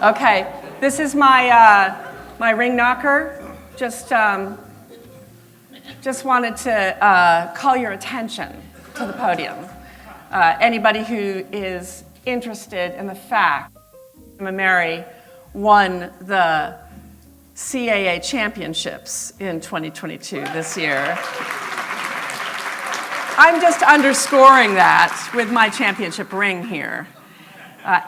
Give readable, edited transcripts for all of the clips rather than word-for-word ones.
Okay, this is my my ring knocker. Just wanted to call your attention to the podium. Anybody who is interested in the fact that Mary won the CAA championships in 2022 this year. I'm just underscoring that with my championship ring here.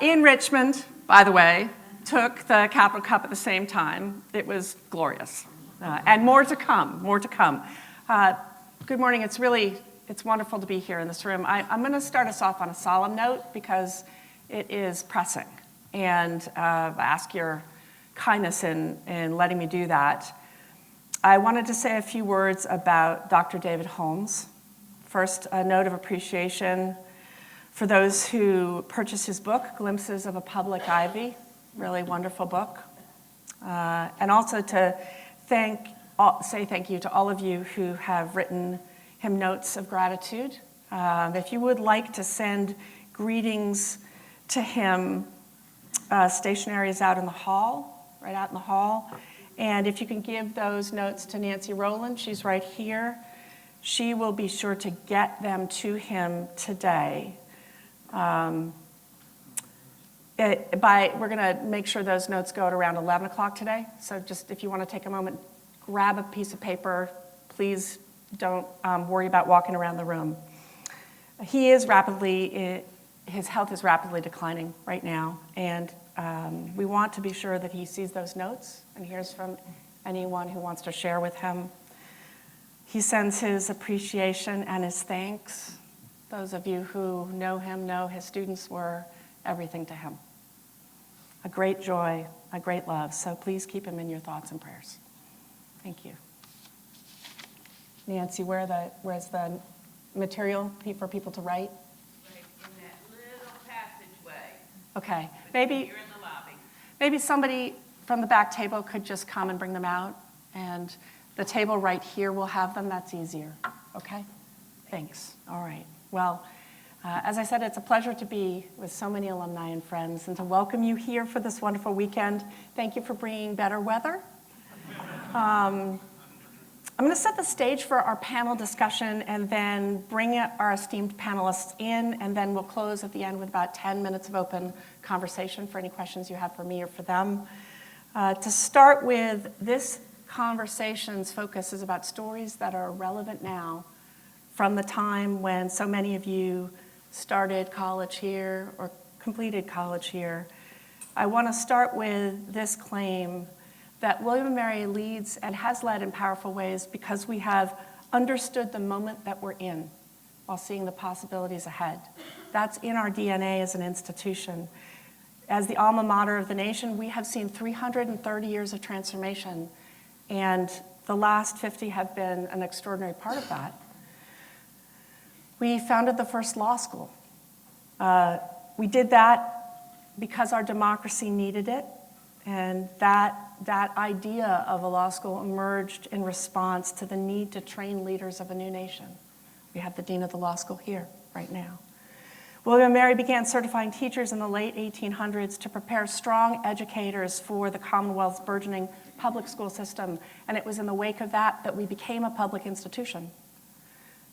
In Richmond, by the way, took the Capital Cup at the same time. It was glorious. And more to come, more to come. Good morning, it's wonderful to be here in this room. I'm gonna start us off on a solemn note because it is pressing. And I ask your kindness in letting me do that. I wanted to say a few words about Dr. David Holmes. First, a note of appreciation for those who purchased his book, Glimpses of a Public Ivy, really wonderful book. And also to say thank you to all of you who have written him notes of gratitude. If you would like to send greetings to him, stationery is out in the hall, right out in the hall. And if you can give those notes to Nancy Rowland, she's right here. She will be sure to get them to him today. We're gonna make sure those notes go at around 11 o'clock today. So just if you wanna take a moment, grab a piece of paper. Please don't worry about walking around the room. His health is rapidly declining right now. And we want to be sure that he sees those notes and hears from anyone who wants to share with him. He sends his appreciation and his thanks. Those of you who know him know his students were everything to him. A great joy, a great love. So please keep him in your thoughts and prayers. Thank you. Nancy, where's the material for people to write? Right in that little passageway. Okay. You're in the lobby. Maybe somebody from the back table could just come and bring them out, and the table right here will have them. That's easier. Okay? Thanks. All right. Well, as I said, it's a pleasure to be with so many alumni and friends and to welcome you here for this wonderful weekend. Thank you for bringing better weather. I'm going to set the stage for our panel discussion and then bring our esteemed panelists in, and then we'll close at the end with about 10 minutes of open conversation for any questions you have for me or for them. To start with, this conversation's focus is about stories that are relevant now from the time when so many of you started college here or completed college here. I want to start with this claim that William & Mary leads and has led in powerful ways because we have understood the moment that we're in while seeing the possibilities ahead. That's in our DNA as an institution. As the alma mater of the nation, we have seen 330 years of transformation, and the last 50 have been an extraordinary part of that. We founded the first law school. We did that because our democracy needed it, and that idea of a law school emerged in response to the need to train leaders of a new nation. We have the dean of the law school here right now. William & Mary began certifying teachers in the late 1800s to prepare strong educators for the Commonwealth's burgeoning public school system, and it was in the wake of that we became a public institution.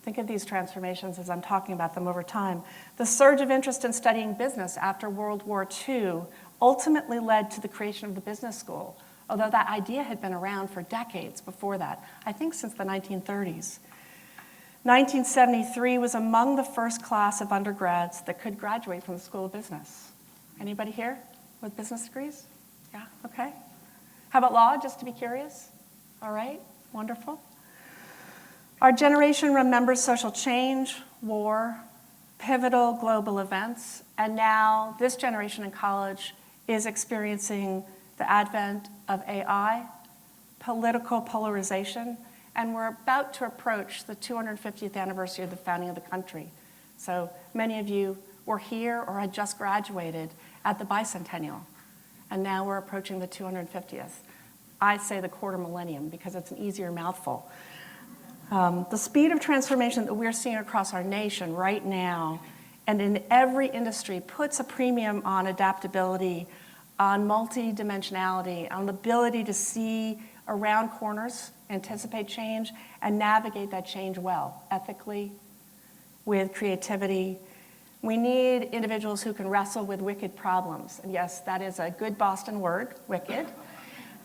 Think of these transformations as I'm talking about them over time. The surge of interest in studying business after World War II ultimately led to the creation of the business school, although that idea had been around for decades before that, I think since the 1930s. 1973 was among the first class of undergrads that could graduate from the School of Business. Anybody here with business degrees? Yeah, okay. How about law, just to be curious? All right, wonderful. Our generation remembers social change, war, pivotal global events, and now this generation in college is experiencing the advent of AI, political polarization, and we're about to approach the 250th anniversary of the founding of the country. So many of you were here or had just graduated at the bicentennial, and now we're approaching the 250th. I say the quarter millennium because it's an easier mouthful. The speed of transformation that we're seeing across our nation right now and in every industry puts a premium on adaptability, on multidimensionality, on the ability to see around corners, anticipate change, and navigate that change well, ethically, with creativity. We need individuals who can wrestle with wicked problems. And yes, that is a good Boston word, wicked.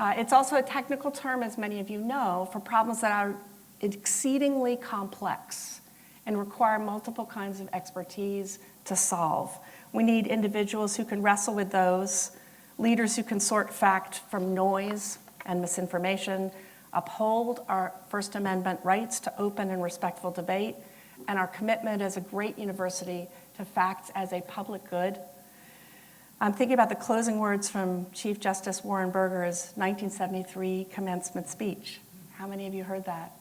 It's also a technical term, as many of you know, for problems that are exceedingly complex and require multiple kinds of expertise to solve. We need individuals who can wrestle with those, leaders who can sort fact from noise and misinformation, uphold our First Amendment rights to open and respectful debate, and our commitment as a great university to facts as a public good. I'm thinking about the closing words from Chief Justice Warren Burger's 1973 commencement speech. How many of you heard that?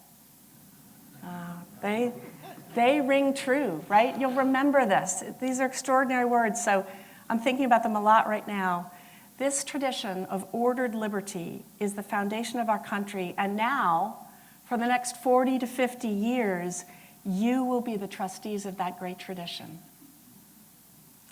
They ring true, right? You'll remember this. These are extraordinary words, so I'm thinking about them a lot right now. This tradition of ordered liberty is the foundation of our country, and now, for the next 40 to 50 years, you will be the trustees of that great tradition.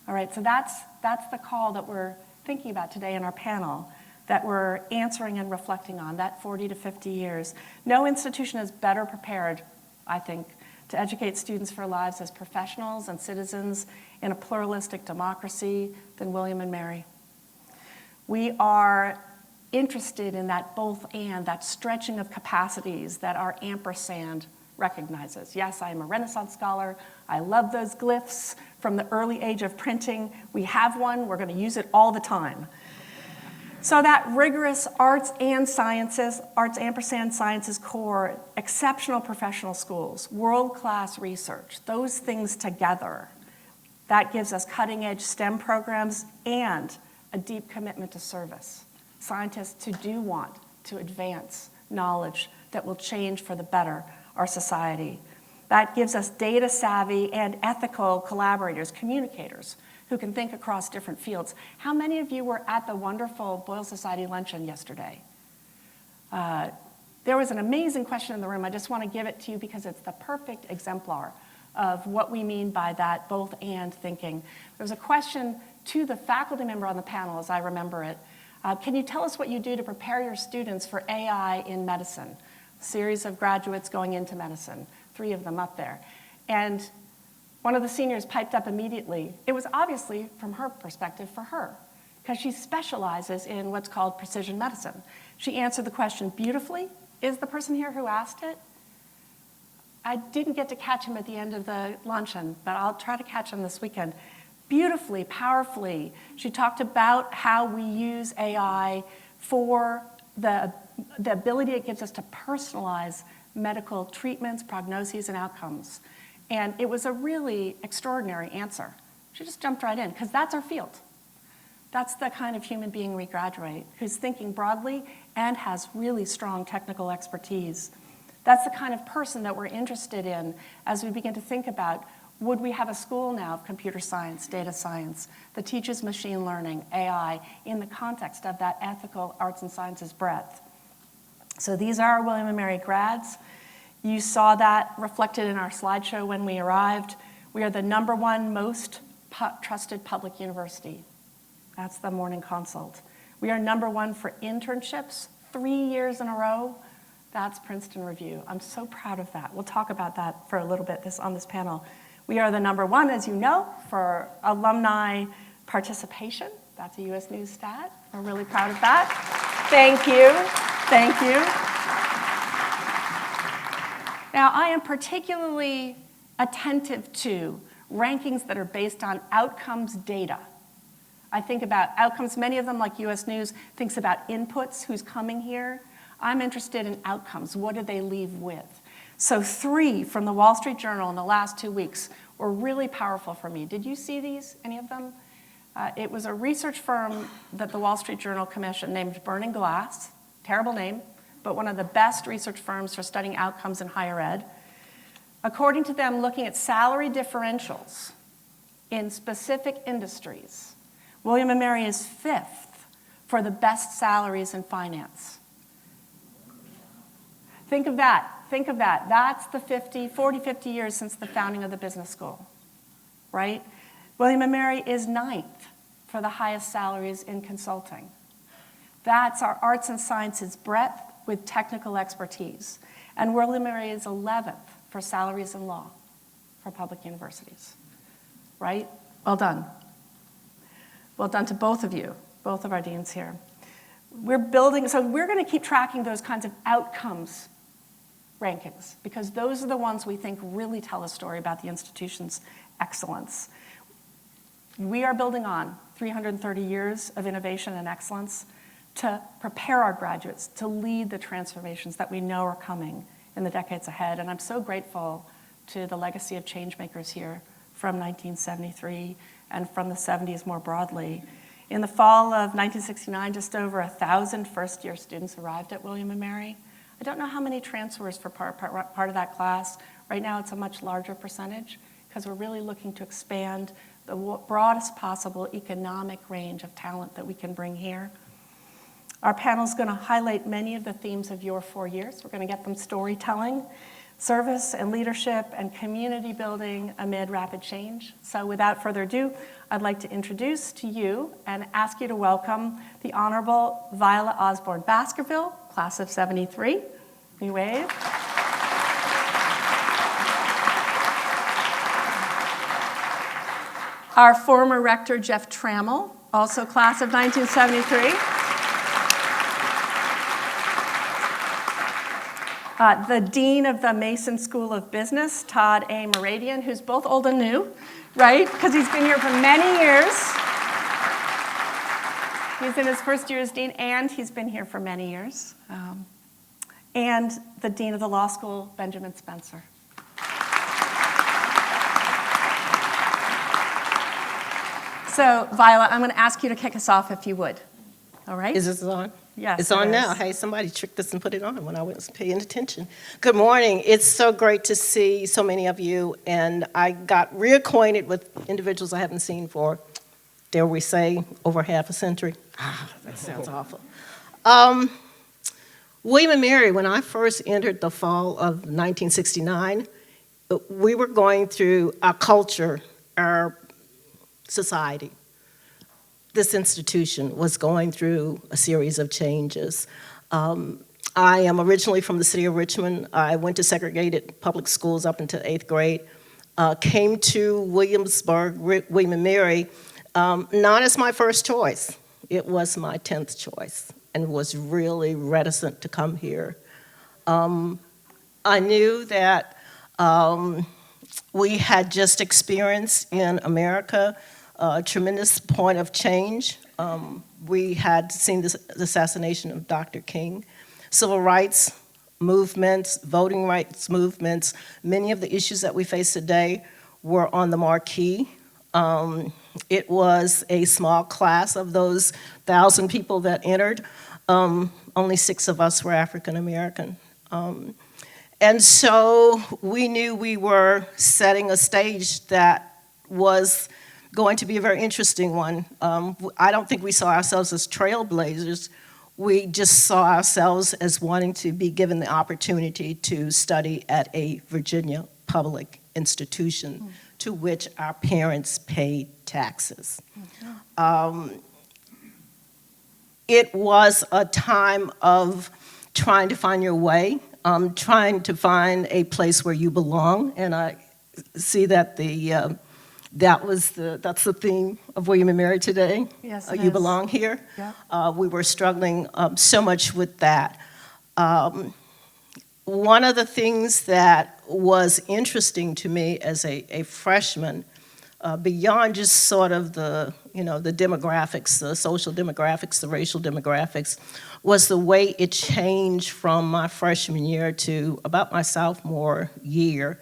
All right, so that's the call that we're thinking about today in our panel, that we're answering and reflecting on, that 40 to 50 years. No institution is better prepared, I think, to educate students for lives as professionals and citizens in a pluralistic democracy than William and Mary. We are interested in that both and, that stretching of capacities that our ampersand recognizes. Yes, I am a Renaissance scholar. I love those glyphs from the early age of printing. We have one. We're going to use it all the time. So that rigorous arts and sciences, arts ampersand sciences core, exceptional professional schools, world-class research, those things together, that gives us cutting-edge STEM programs and a deep commitment to service. Scientists who do want to advance knowledge that will change for the better our society. That gives us data-savvy and ethical collaborators, communicators, who can think across different fields. How many of you were at the wonderful Boyle Society luncheon yesterday? There was an amazing question in the room. I just want to give it to you because it's the perfect exemplar of what we mean by that both and thinking. There was a question to the faculty member on the panel, as I remember it. Can you tell us what you do to prepare your students for AI in medicine? A series of graduates going into medicine, 3 of them up there. And one of the seniors piped up immediately. It was obviously, from her perspective, for her, because she specializes in what's called precision medicine. She answered the question beautifully. Is the person here who asked it? I didn't get to catch him at the end of the luncheon, but I'll try to catch him this weekend. Beautifully, powerfully, she talked about how we use AI for the ability it gives us to personalize medical treatments, prognoses, and outcomes. And it was a really extraordinary answer. She just jumped right in, because that's our field. That's the kind of human being we graduate, who's thinking broadly and has really strong technical expertise. That's the kind of person that we're interested in as we begin to think about, would we have a school now of computer science, data science, that teaches machine learning, AI, in the context of that ethical arts and sciences breadth? So these are our William & Mary grads. You saw that reflected in our slideshow when we arrived. We are the #1 most trusted public university. That's the Morning Consult. We are #1 for internships, 3 years in a row. That's Princeton Review. I'm so proud of that. We'll talk about that for a little bit on this panel. We are the #1, as you know, for alumni participation. That's a U.S. News stat. We're really proud of that. Thank you. Thank you. Now, I am particularly attentive to rankings that are based on outcomes data. I think about outcomes, many of them, like U.S. News, thinks about inputs, who's coming here. I'm interested in outcomes. What do they leave with? So 3 from the Wall Street Journal in the last 2 weeks were really powerful for me. Did you see these, any of them? It was a research firm that the Wall Street Journal commissioned named Burning Glass, terrible name, but one of the best research firms for studying outcomes in higher ed. According to them, looking at salary differentials in specific industries, William & Mary is 5th for the best salaries in finance. Think of that. Think of that. That's the 40, 50 years since the founding of the business school, right? William & Mary is 9th for the highest salaries in consulting. That's our arts and sciences breadth with technical expertise. And William & Mary is 11th for salaries in law for public universities, right? Well done. Well done to both of you, both of our deans here. We're going to keep tracking those kinds of outcomes rankings because those are the ones we think really tell a story about the institution's excellence. We are building on 330 years of innovation and excellence to prepare our graduates to lead the transformations that we know are coming in the decades ahead. And I'm so grateful to the legacy of change makers here from 1973 and from the 70s more broadly. In the fall of 1969, just over 1,000 first-year students arrived at William & Mary. I don't know how many transfers for part of that class. Right now, it's a much larger percentage because we're really looking to expand the broadest possible economic range of talent that we can bring here. Our panel is going to highlight many of the themes of your 4 years. We're going to get them storytelling, service and leadership, and community building amid rapid change. So without further ado, I'd like to introduce to you and ask you to welcome the Honorable Viola Osborne Baskerville, class of 73. We wave. Our former rector, Jeff Trammell, also class of 1973. The Dean of the Mason School of Business, Todd A. Moradian, who's both old and new, right? Because he's been here for many years. He's in his first year as dean, and he's been here for many years. And the Dean of the Law School, Benjamin Spencer. So, Viola, I'm going to ask you to kick us off if you would. All right? Is this on? Yes, it's on now. Hey, somebody tricked us and put it on when I wasn't paying attention. Good morning. It's so great to see so many of you, and I got reacquainted with individuals I haven't seen for, dare we say, over half a century. That sounds awful. William & Mary, when I first entered the fall of 1969, we were going through our culture, our society. This institution was going through a series of changes. I am originally from the city of Richmond. I went to segregated public schools up until 8th grade. Came to Williamsburg, William & Mary, not as my first choice. It was my 10th choice and was really reticent to come here. I knew that we had just experienced in America a tremendous point of change. We had seen the assassination of Dr. King. Civil rights movements, voting rights movements, many of the issues that we face today were on the marquee. It was a small class of those 1,000 people that entered. Only 6 of us were African American. And so we knew we were setting a stage that was going to be a very interesting one. I don't think we saw ourselves as trailblazers. We just saw ourselves as wanting to be given the opportunity to study at a Virginia public institution to which our parents paid taxes. It was a time of trying to find your way, trying to find a place where you belong, and I see that that's the theme of William & Mary today. Yes, You belong here. Yeah. We were struggling so much with that. One of the things that was interesting to me as a freshman, beyond just sort of the demographics, the social demographics, the racial demographics, was the way it changed from my freshman year to about my sophomore year,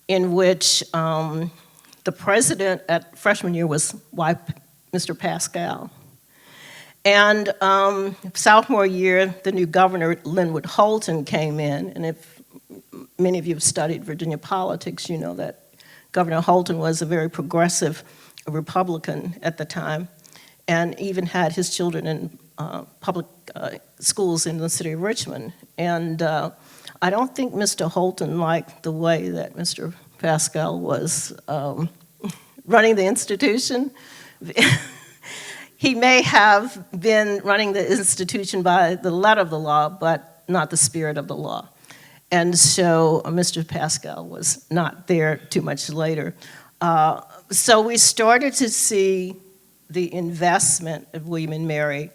in which the president at freshman year was Mr. Pascal. And sophomore year, the new governor, Linwood Holton, came in. And if many of you have studied Virginia politics, you know that Governor Holton was a very progressive Republican at the time, and even had his children in public schools in the city of Richmond. And I don't think Mr. Holton liked the way that Mr. Pascal was running the institution. he may have been running the institution by the letter of the law, but not the spirit of the law. And so Mr. Pascal was not there too much later. So we started to see the investment of William and Mary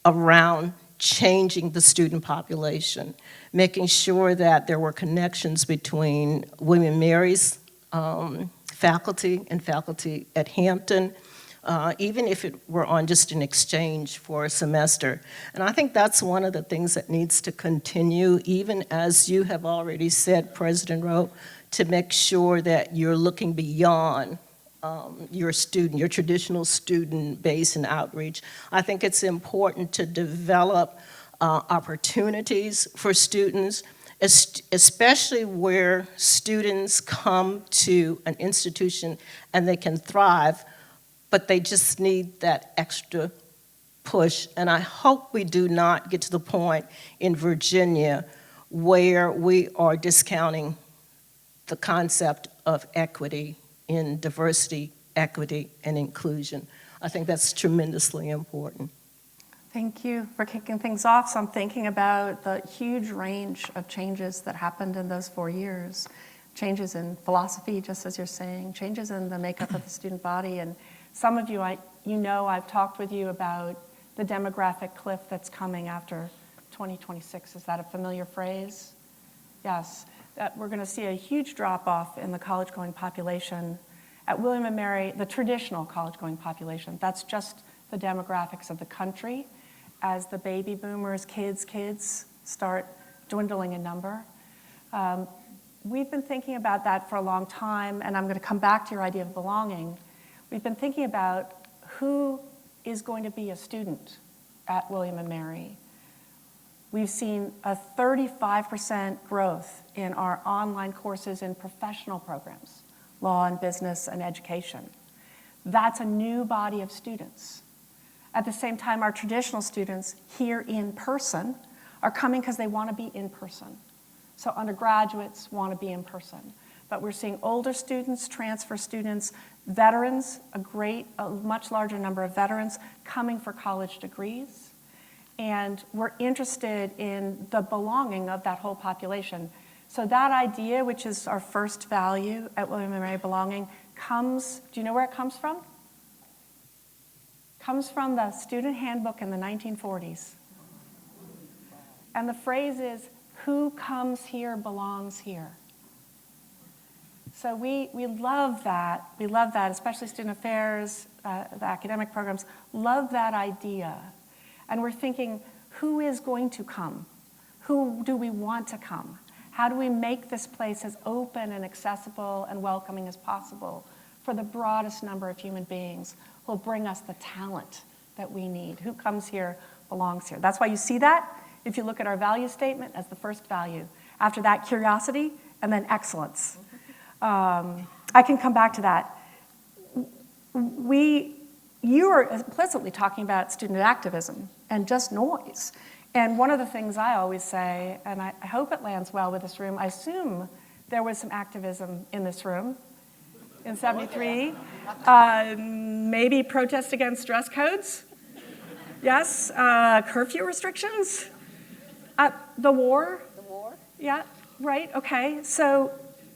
around changing the student population, making sure that there were connections between William and Mary's faculty and faculty at Hampton, even if it were on just an exchange for a semester. And I think that's one of the things that needs to continue, even as you have already said, President Rowe, to make sure that you're looking beyond your traditional student base and outreach. I think it's important to develop opportunities for students, especially where students come to an institution and they can thrive, but they just need that extra push. And I hope we do not get to the point in Virginia where we are discounting the concept of equity in diversity, equity, and inclusion. I think that's tremendously important. Thank you for kicking things off. So I'm thinking about the huge range of changes that happened in those 4 years. Changes in philosophy, just as you're saying, changes in the makeup of the student body. And some of you, I've talked with you about the demographic cliff that's coming after 2026. Is that a familiar phrase? Yes. That we're going to see a huge drop-off in the college-going population. At William & Mary, the traditional college-going population, that's just the demographics of the country as the baby boomers, kids start dwindling in number. We've been thinking about that for a long time, and I'm going to come back to your idea of belonging. We've been thinking about who is going to be a student at William & Mary. We've seen a 35% growth in our online courses in professional programs, law and business and education. That's a new body of students. At the same time, our traditional students here in person are coming because they want to be in person. So undergraduates want to be in person. But we're seeing older students, transfer students, veterans, a much larger number of veterans coming for college degrees. And we're interested in the belonging of that whole population. So that idea, which is our first value at William & Mary, belonging, do you know where it comes from? Comes from the student handbook in the 1940s. And the phrase is, who comes here belongs here. So we love that. We love that, especially student affairs, the academic programs, love that idea. And we're thinking, who is going to come? Who do we want to come? How do we make this place as open and accessible and welcoming as possible for the broadest number of human beings who will bring us the talent that we need? Who comes here belongs here. That's why you see that if you look at our value statement as the first value. After that, curiosity, and then excellence. I can come back to that. You are implicitly talking about student activism and just noise. And one of the things I always say, and I hope it lands well with this room, I assume there was some activism in this room in 73. Maybe protest against dress codes. Yes, curfew restrictions. The war. The war? Yeah, right, okay. So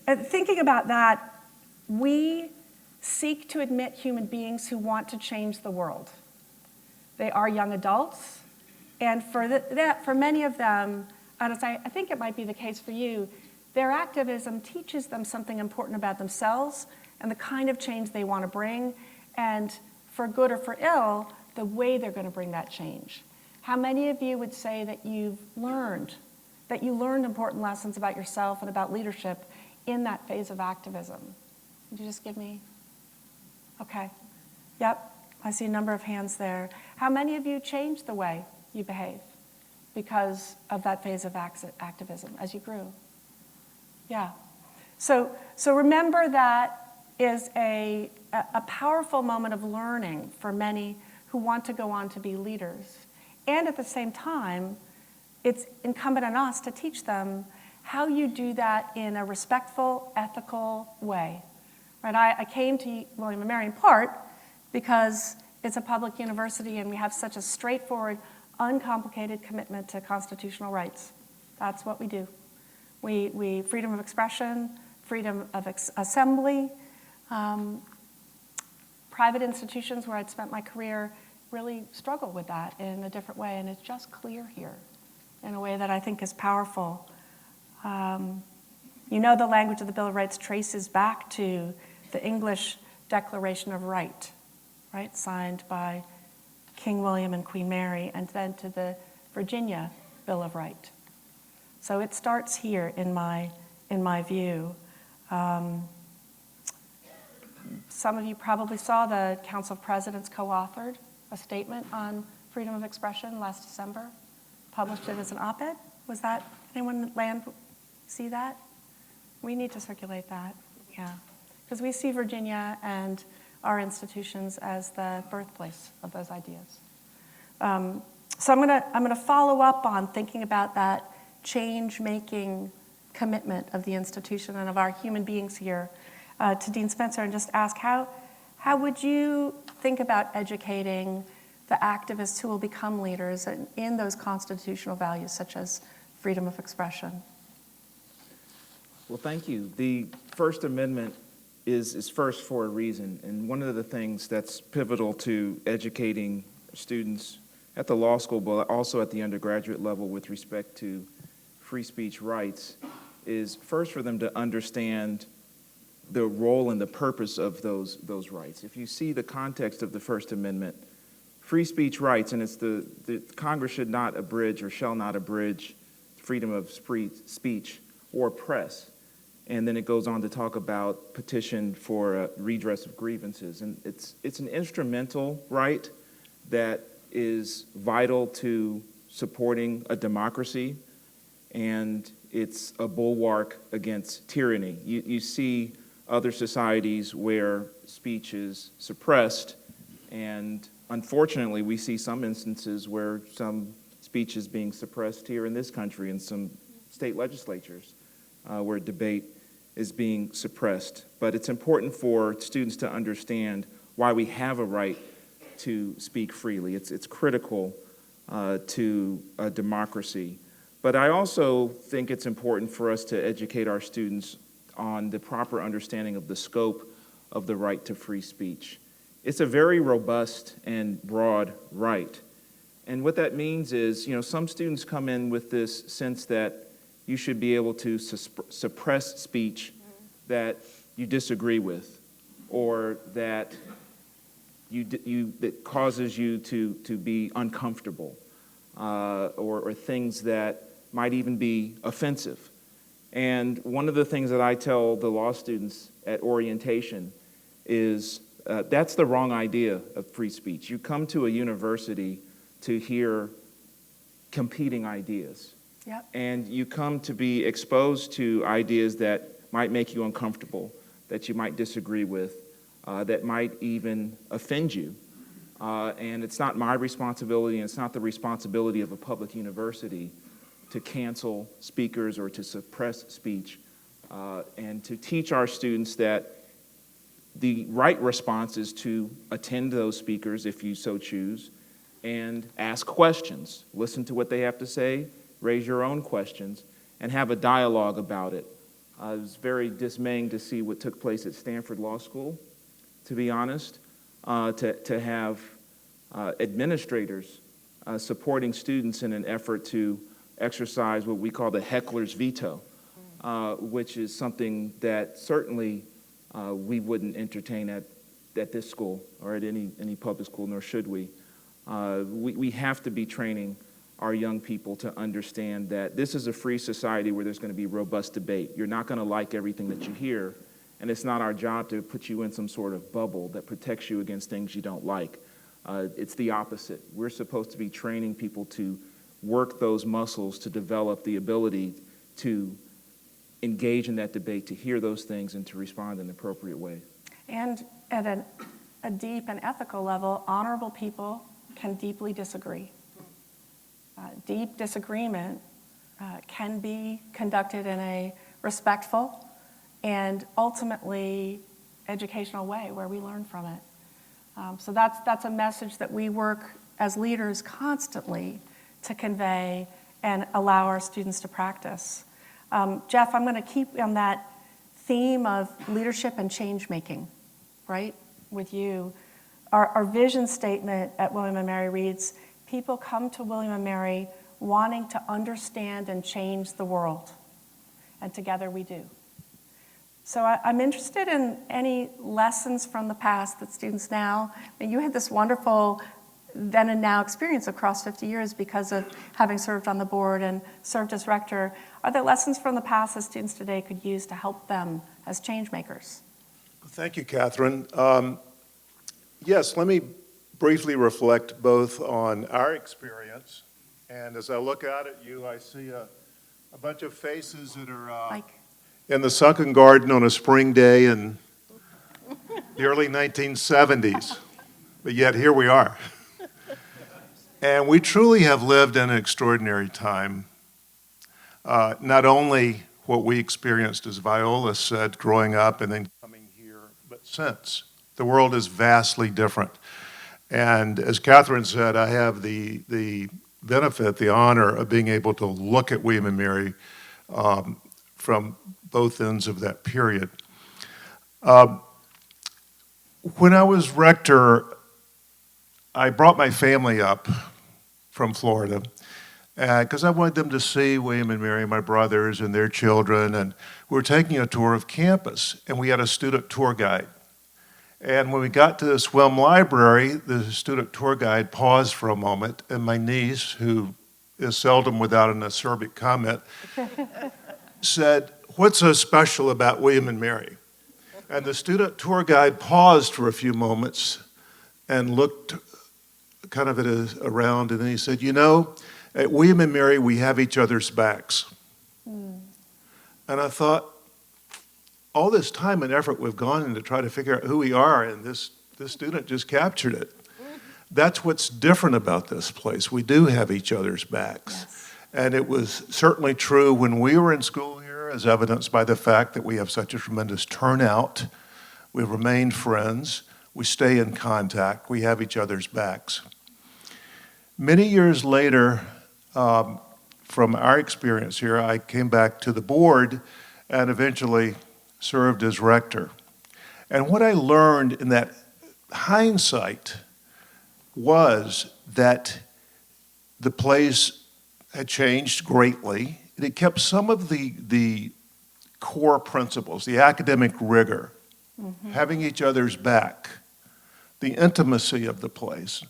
thinking about that, we seek to admit human beings who want to change the world. They are young adults, and for many of them, and as I think it might be the case for you, their activism teaches them something important about themselves and the kind of change they want to bring, and for good or for ill, the way they're going to bring that change. How many of you would say that you learned important lessons about yourself and about leadership in that phase of activism? Could you just give me? Okay. Yep. I see a number of hands there. How many of you changed the way you behave because of that phase of activism as you grew? Yeah. So remember that is a powerful moment of learning for many who want to go on to be leaders. And at the same time, it's incumbent on us to teach them how you do that in a respectful, ethical way. Right? I came to William & Mary in part because it's a public university, and we have such a straightforward, uncomplicated commitment to constitutional rights. That's what we do. We freedom of expression, freedom of assembly. Private institutions where I'd spent my career really struggle with that in a different way, and it's just clear here in a way that I think is powerful. You know, the language of the Bill of Rights traces back to the English Declaration of Right, signed by King William and Queen Mary, and then to the Virginia Bill of Rights. So it starts here in my view. Some of you probably saw the Council of Presidents co-authored a statement on freedom of expression last December, published it as an op-ed. Was that, anyone in land see that? We need to circulate that, yeah. Because we see Virginia and our institutions as the birthplace of those ideas. So I'm gonna follow up on thinking about that change-making commitment of the institution and of our human beings here to Dean Spencer, and just ask how would you think about educating the activists who will become leaders in those constitutional values such as freedom of expression? Well, thank you. The First Amendment is first for a reason, and one of the things that's pivotal to educating students at the law school, but also at the undergraduate level with respect to free speech rights, is first for them to understand the role and the purpose of those rights. If you see the context of the First Amendment, free speech rights, and it's the Congress should not abridge or shall not abridge freedom of speech or press. And then it goes on to talk about petition for redress of grievances. And it's an instrumental right that is vital to supporting a democracy, and it's a bulwark against tyranny. You see other societies where speech is suppressed, and unfortunately we see some instances where some speech is being suppressed here in this country in some state legislatures where debate is being suppressed. But it's important for students to understand why we have a right to speak freely. It's critical to a democracy. But I also think it's important for us to educate our students on the proper understanding of the scope of the right to free speech. It's a very robust and broad right. And what that means is, some students come in with this sense that you should be able to suppress speech that you disagree with, or that that causes you to be uncomfortable, or things that might even be offensive. And one of the things that I tell the law students at orientation is that's the wrong idea of free speech. You come to a university to hear competing ideas. Yep. And you come to be exposed to ideas that might make you uncomfortable, that you might disagree with, that might even offend you. And it's not my responsibility, and it's not the responsibility of a public university to cancel speakers or to suppress speech, and to teach our students that the right response is to attend those speakers if you so choose, and ask questions. Listen to what they have to say, raise your own questions, and have a dialogue about it. It was very dismaying to see what took place at Stanford Law School, to be honest, to have administrators supporting students in an effort to exercise what we call the heckler's veto, which is something that certainly we wouldn't entertain at this school or at any public school, nor should we. We have to be training our young people to understand that this is a free society where there's going to be robust debate. You're not going to like everything that you hear, and it's not our job to put you in some sort of bubble that protects you against things you don't like. It's the opposite. We're supposed to be training people to work those muscles to develop the ability to engage in that debate, to hear those things, and to respond in an appropriate way. And at a deep and ethical level, honorable people can deeply disagree. Deep disagreement can be conducted in a respectful and ultimately educational way where we learn from it. So that's a message that we work as leaders constantly to convey and allow our students to practice. Jeff, I'm going to keep on that theme of leadership and change making, right, with you. Our vision statement at William & Mary reads, people come to William & Mary wanting to understand and change the world, and together we do. So I'm interested in any lessons from the past that students now, you had this wonderful then and now experience across 50 years because of having served on the board and served as rector. Are there lessons from the past that students today could use to help them as change makers? Thank you, Catherine. Yes, let me briefly reflect both on our experience, and as I look out at you, I see a bunch of faces that are Mike? in the sunken garden on a spring day in the early 1970s, but yet here we are. And we truly have lived in an extraordinary time. Not only what we experienced, as Viola said, growing up and then coming here, but since. The world is vastly different. And as Catherine said, I have the benefit, the honor of being able to look at William & Mary from both ends of that period. When I was rector, I brought my family up from Florida because I wanted them to see William & Mary, my brothers and their children, and we were taking a tour of campus, and we had a student tour guide. And when we got to the swim library, the student tour guide paused for a moment, and my niece, who is seldom without an acerbic comment, said, "What's so special about William & Mary?" And the student tour guide paused for a few moments and looked kind of at us around, and then he said, "You know, at William & Mary, we have each other's backs." And I thought, all this time and effort we've gone in to try to figure out who we are, and this student just captured it. That's what's different about this place. We do have each other's backs. Yes. And it was certainly true when we were in school here, as evidenced by the fact that we have such a tremendous turnout. We've remained friends. We stay in contact. We have each other's backs. Many years later, from our experience here, I came back to the board and eventually served as rector. And what I learned in that hindsight was that the place had changed greatly. It had kept some of the core principles, the academic rigor, having each other's back, the intimacy of the place.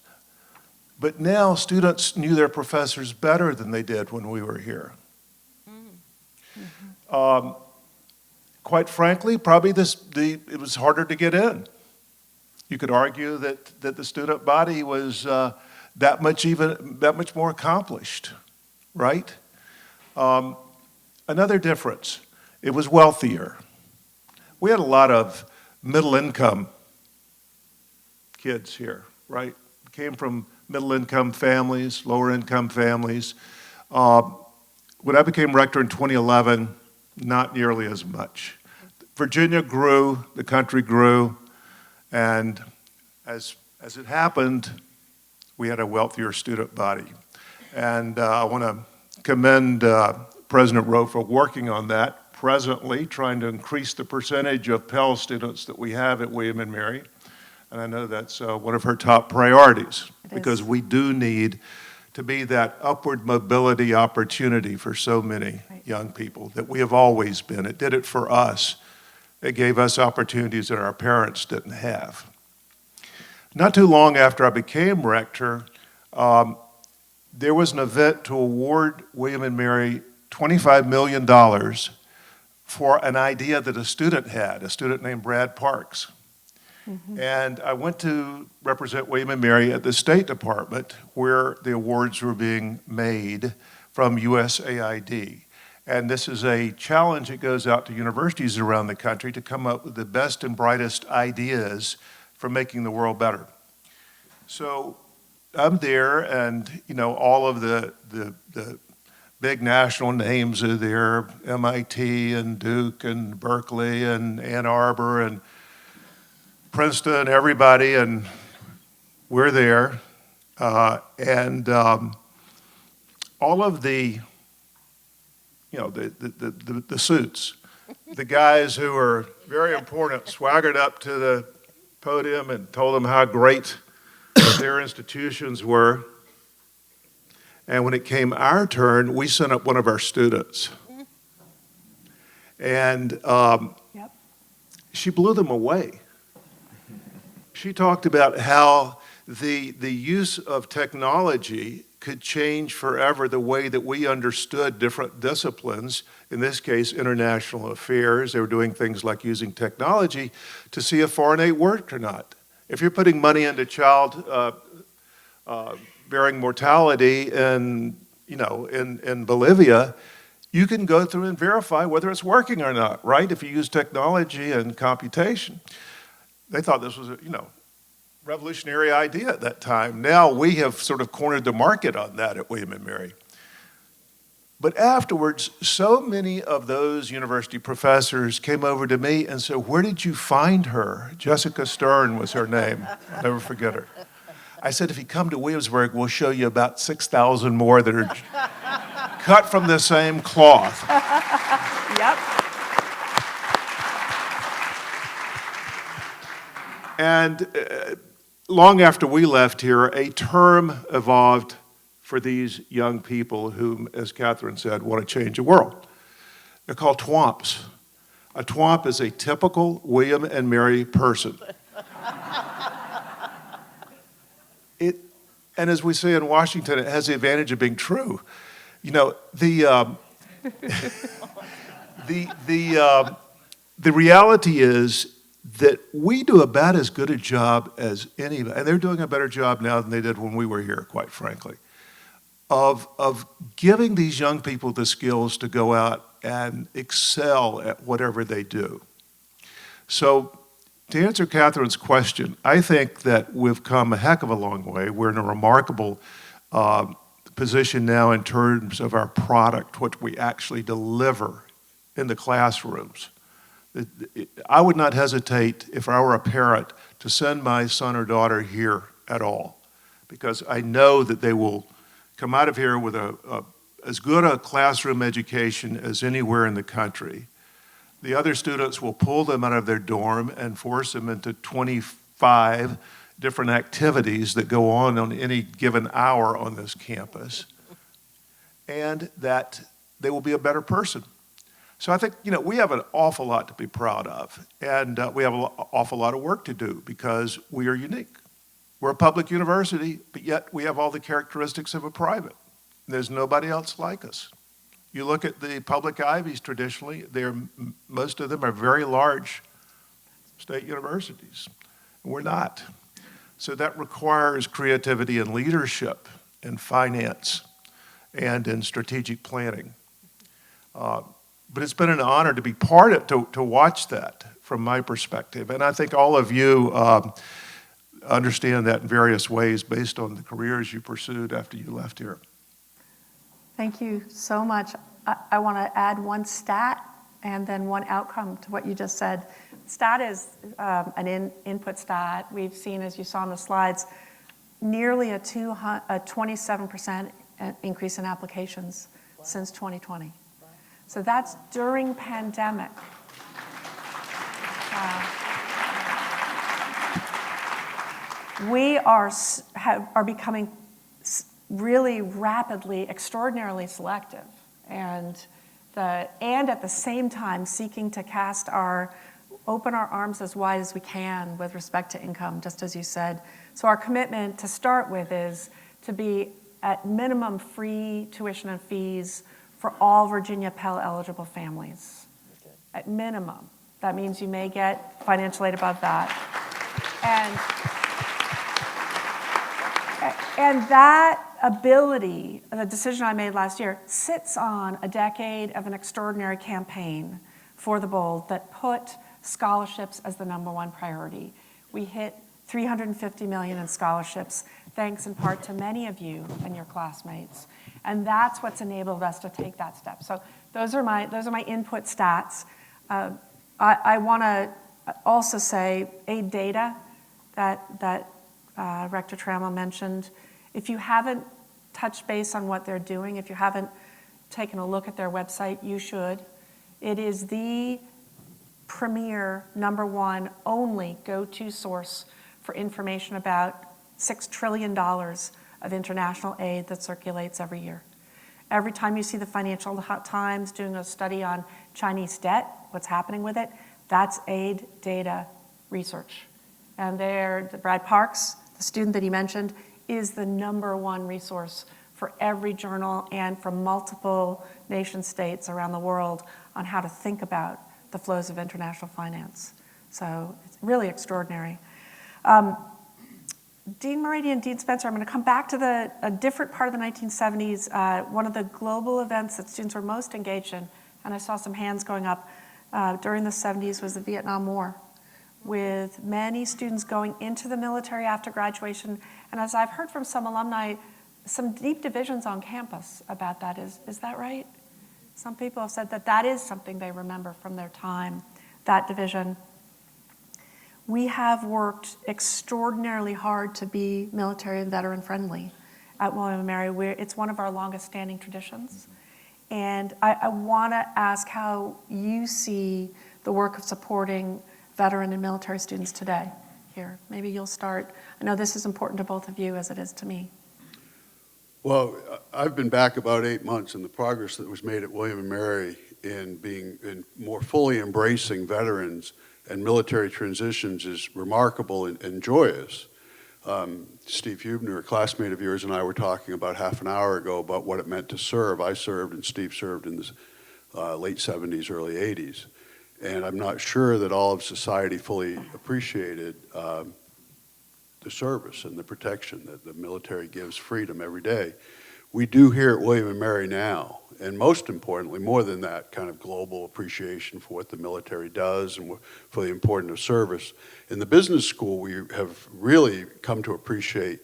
But now students knew their professors better than they did when we were here. Quite frankly, probably it was harder to get in. You could argue that the student body was that much more accomplished, right? Another difference, it was wealthier. We had a lot of middle-income kids here, right? Came from middle-income families, lower-income families. When I became rector in 2011, not nearly as much. Virginia grew, the country grew, and as it happened, we had a wealthier student body. And I want to commend President Rowe for working on that, presently trying to increase the percentage of Pell students that we have at William & Mary. And I know that's one of her top priorities, because we do need to be that upward mobility opportunity for so many young people that we have always been. It did it for us. It gave us opportunities that our parents didn't have. Not too long after I became rector, there was an event to award William & Mary $25 million for an idea that a student had, a student named Brad Parks. And I went to represent William & Mary at the State Department, where the awards were being made from USAID. And this is a challenge that goes out to universities around the country to come up with the best and brightest ideas for making the world better. So I'm there, and all of the big national names are there, MIT and Duke and Berkeley and Ann Arbor and Princeton, everybody, and we're there, and all of the, the suits, the guys who are very important swaggered up to the podium and told them how great their institutions were. And when it came our turn, we sent up one of our students. And Yep. she blew them away. She talked about how the use of technology could change forever the way that we understood different disciplines, in this case, international affairs. They were doing things like using technology to see if foreign aid worked or not. If you're putting money into child bearing mortality in Bolivia, you can go through and verify whether it's working or not, right? If you use technology and computation. They thought this was a, revolutionary idea at that time. Now we have sort of cornered the market on that at William & Mary. But afterwards, so many of those university professors came over to me and said, "Where did you find her?" Jessica Stern was her name. I'll never forget her. I said, "If you come to Williamsburg, we'll show you about 6,000 more that are cut from the same cloth." Yep. And long after we left here, a term evolved for these young people who, as Catherine said, want to change the world. They're called TWOMPs. A TWOMP is a typical William and Mary person. And as we say in Washington, it has the advantage of being true. The reality is that we do about as good a job as anybody, and they're doing a better job now than they did when we were here, quite frankly, of giving these young people the skills to go out and excel at whatever they do. So to answer Catherine's question, I think that we've come a heck of a long way. We're in a remarkable position now in terms of our product, what we actually deliver in the classrooms. I would not hesitate, if I were a parent, to send my son or daughter here at all, because I know that they will come out of here with as good a classroom education as anywhere in the country. The other students will pull them out of their dorm and force them into 25 different activities that go on any given hour on this campus, and that they will be a better person. So I think, we have an awful lot to be proud of, and we have an awful lot of work to do because we are unique. We're a public university, but yet we have all the characteristics of a private. There's nobody else like us. You look at the public Ivies traditionally, most of them are very large state universities. We're not. So that requires creativity and leadership in finance and in strategic planning. But it's been an honor to be part of, to watch that from my perspective. And I think all of you understand that in various ways based on the careers you pursued after you left here. Thank you so much. I want to add one stat and then one outcome to what you just said. Stat is an input stat. We've seen, as you saw in the slides, nearly a 27% increase in applications since 2020. So that's during pandemic. We are becoming really rapidly, extraordinarily selective, and at the same time seeking to open our arms as wide as we can with respect to income, just as you said. So our commitment to start with is to be at minimum free tuition and fees for all Virginia Pell eligible families. Okay. At minimum. That means you may get financial aid above that. And that ability, the decision I made last year, sits on a decade of an extraordinary campaign for the Bold that put scholarships as the #1 priority. We hit $350 million in scholarships, thanks in part to many of you and your classmates. And that's what's enabled us to take that step. So those are my input stats. I want to also say aid data that Rector Trammell mentioned, if you haven't touched base on what they're doing, if you haven't taken a look at their website, you should. It is the premier, number one, only go-to source for information about $6 trillion of international aid that circulates every year. Every time you see the Financial Times doing a study on Chinese debt, what's happening with it, that's aid data research. And Brad Parks, the student that he mentioned, is the number one resource for every journal and from multiple nation states around the world on how to think about the flows of international finance. So it's really extraordinary. Dean Morady and Dean Spencer, I'm going to come back to a different part of the 1970s. One of the global events that students were most engaged in, and I saw some hands going up during the 70s, was the Vietnam War, with many students going into the military after graduation. And as I've heard from some alumni, some deep divisions on campus about that. Is that right? Some people have said that that is something they remember from their time, that division. We have worked extraordinarily hard to be military and veteran friendly at William & Mary. It's one of our longest standing traditions. And I want to ask how you see the work of supporting veteran and military students today here. Maybe you'll start. I know this is important to both of you as it is to me. Well, I've been back about 8 months, and the progress that was made at William & Mary in more fully embracing veterans and military transitions is remarkable and joyous. Steve Hubner, a classmate of yours, and I were talking about half an hour ago about what it meant to serve. I served and Steve served in the late 70s, early 80s. And I'm not sure that all of society fully appreciated the service and the protection that the military gives freedom every day. We do here at William & Mary now, and most importantly, more than that, kind of global appreciation for what the military does and for the importance of service. In the business school, we have really come to appreciate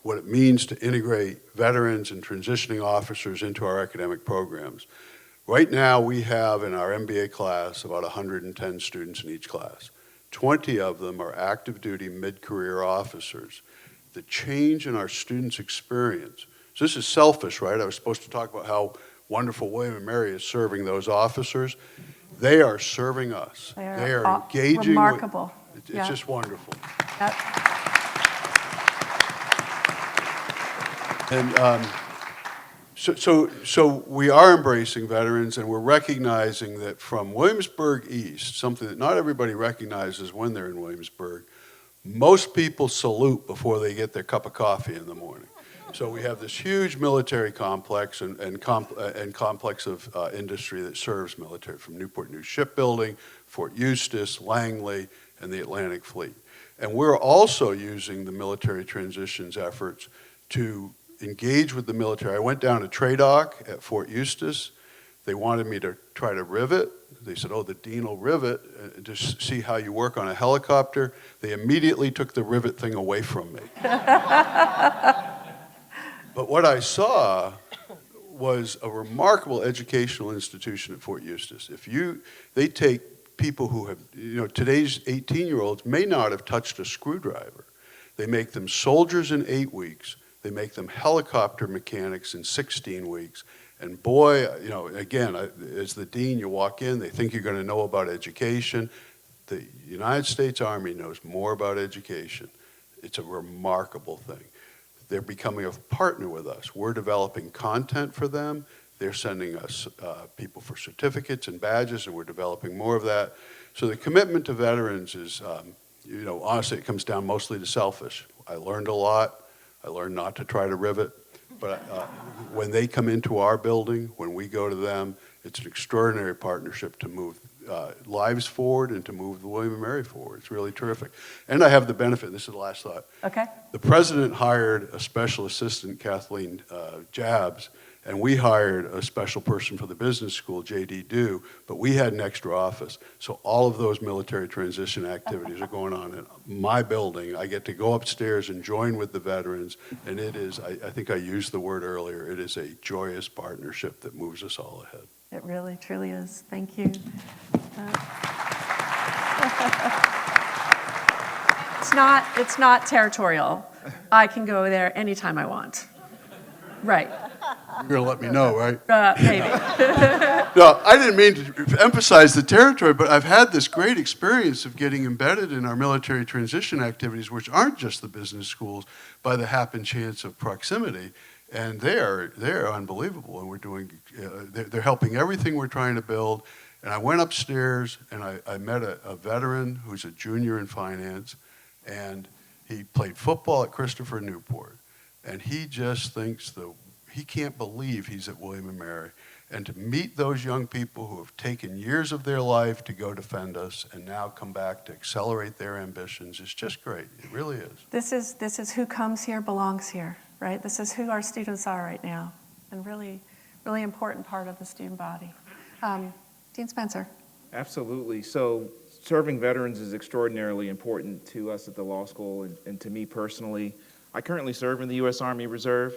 what it means to integrate veterans and transitioning officers into our academic programs. Right now, we have in our MBA class about 110 students in each class. 20 of them are active duty mid-career officers. The change in our students' experience, so this is selfish, right? I was supposed to talk about how wonderful William & Mary is serving those officers. They are serving us. They are engaging. remarkable. It's Yeah. just wonderful. Yep. And so we are embracing veterans, and we're recognizing that from Williamsburg East, something that not everybody recognizes when they're in Williamsburg, most people salute before they get their cup of coffee in the morning. So we have this huge military complex and complex of industry that serves military, from Newport News Shipbuilding, Fort Eustis, Langley, and the Atlantic Fleet. And we're also using the military transitions efforts to engage with the military. I went down to TRADOC at Fort Eustis. They wanted me to try to rivet. They said, oh, the dean will rivet to see how you work on a helicopter. They immediately took the rivet thing away from me. But what I saw was a remarkable educational institution at Fort Eustis. They take people who have, today's 18-year-olds may not have touched a screwdriver. They make them soldiers in 8 weeks. They make them helicopter mechanics in 16 weeks. And boy, again, as the dean, you walk in, they think you're going to know about education. The United States Army knows more about education. It's a remarkable thing. They're becoming a partner with us. We're developing content for them. They're sending us people for certificates and badges, and we're developing more of that. So the commitment to veterans is, honestly, it comes down mostly to selfish. I learned a lot. I learned not to try to rivet. But when they come into our building, when we go to them, it's an extraordinary partnership to move lives forward and to move the William & Mary forward. It's really terrific. And I have the benefit, this is the last thought. Okay. The president hired a special assistant, Kathleen Jabs, and we hired a special person for the business school, J.D. Dew, but we had an extra office. So all of those military transition activities are going on in my building. I get to go upstairs and join with the veterans, and it is, I think I used the word earlier, it is a joyous partnership that moves us all ahead. It really, truly is. Thank you. it's not territorial. I can go there anytime I want. Right, You're going to let me know, right? maybe. No, I didn't mean to emphasize the territory, but I've had this great experience of getting embedded in our military transition activities, which aren't just the business schools, by the happen chance of proximity. And they're unbelievable, and we're doing, they're helping everything we're trying to build. And I went upstairs, and I met a veteran who's a junior in finance, and he played football at Christopher Newport. And he just thinks he can't believe he's at William & Mary. And to meet those young people who have taken years of their life to go defend us and now come back to accelerate their ambitions is just great. It really is. This is who comes here belongs here, right? This is who our students are right now, and really, really important part of the student body. Dean Spencer. Absolutely. So serving veterans is extraordinarily important to us at the law school and to me personally. I currently serve in the U.S. Army Reserve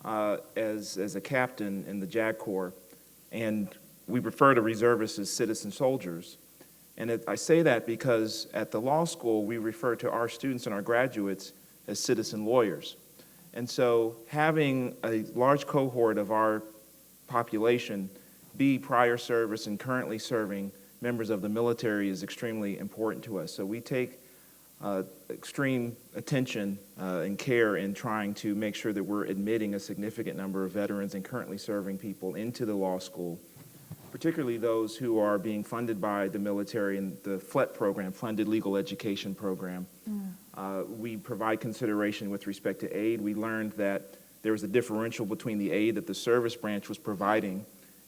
as a captain in the JAG Corps, and we refer to reservists as citizen soldiers. And I say that because at the law school, we refer to our students and our graduates as citizen lawyers. And so having a large cohort of our population be prior service and currently serving members of the military is extremely important to us. So we take extreme attention and care in trying to make sure that we're admitting a significant number of veterans and currently serving people into the law school, particularly those who are being funded by the military and the FLET program, Funded Legal Education Program. We provide consideration with respect to aid. We learned that there was a differential between the aid that the service branch was providing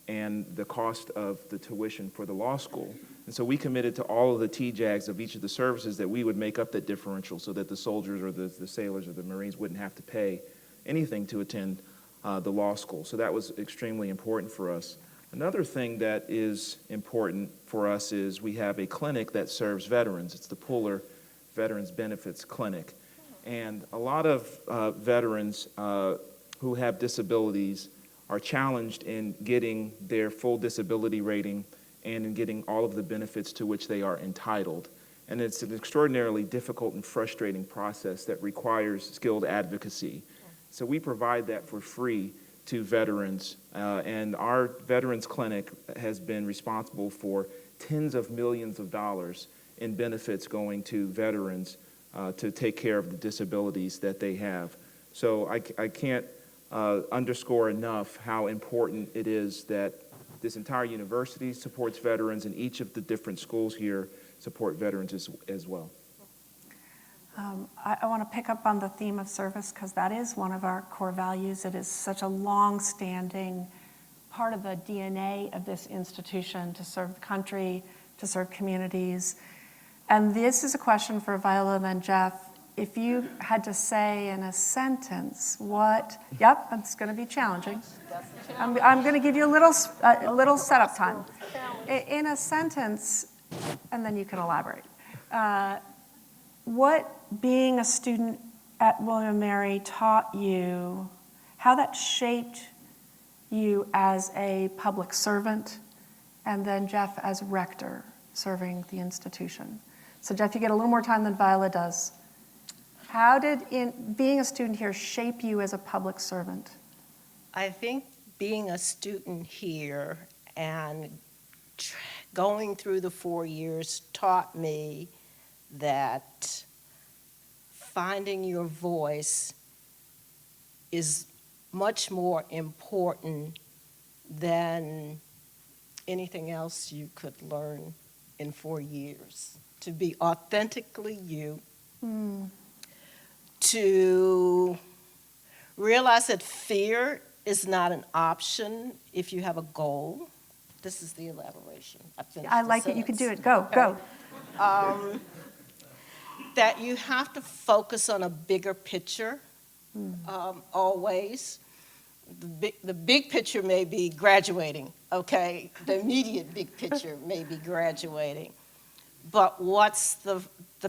and the cost of the tuition for the law school. And so we committed to all of the TJAGs of each of the services that we would make up that differential so that the soldiers or the sailors or the Marines wouldn't have to pay anything to attend the law school. So that was extremely important for us. Another thing that is important for us is we have a clinic that serves veterans. It's the Puller Veterans Benefits Clinic. And a lot of veterans who have disabilities are challenged in getting their full disability rating and in getting all of the benefits to which they are entitled. And it's an extraordinarily difficult and frustrating process that requires skilled advocacy. So we provide that for free to veterans, and our Veterans Clinic has been responsible for tens of millions of dollars in benefits going to veterans to take care of the disabilities that they have. So I can't underscore enough how important it is that this entire university supports veterans, and each of the different schools here support veterans as well. I want to pick up on the theme of service because that is one of our core values. It is such a long-standing part of the DNA of this institution to serve the country, to serve communities. And this is a question for Viola and then Jeff. If you had to say in a sentence yep, it's going to be challenging. I'm going to give you a little setup time. In a sentence, and then you can elaborate. What being a student at William & Mary taught you, how that shaped you as a public servant, and then Jeff as rector serving the institution. So Jeff, you get a little more time than Viola does. How did being a student here shape you as a public servant? I think being a student here and going through the 4 years taught me that finding your voice is much more important than anything else you could learn in 4 years. To be authentically you, to realize that fear is not an option if you have a goal. This is the elaboration. I like it. You can do it. Go, go. That you have to focus on a bigger picture always. The big picture may be graduating, okay? The immediate big picture may be graduating. But what's the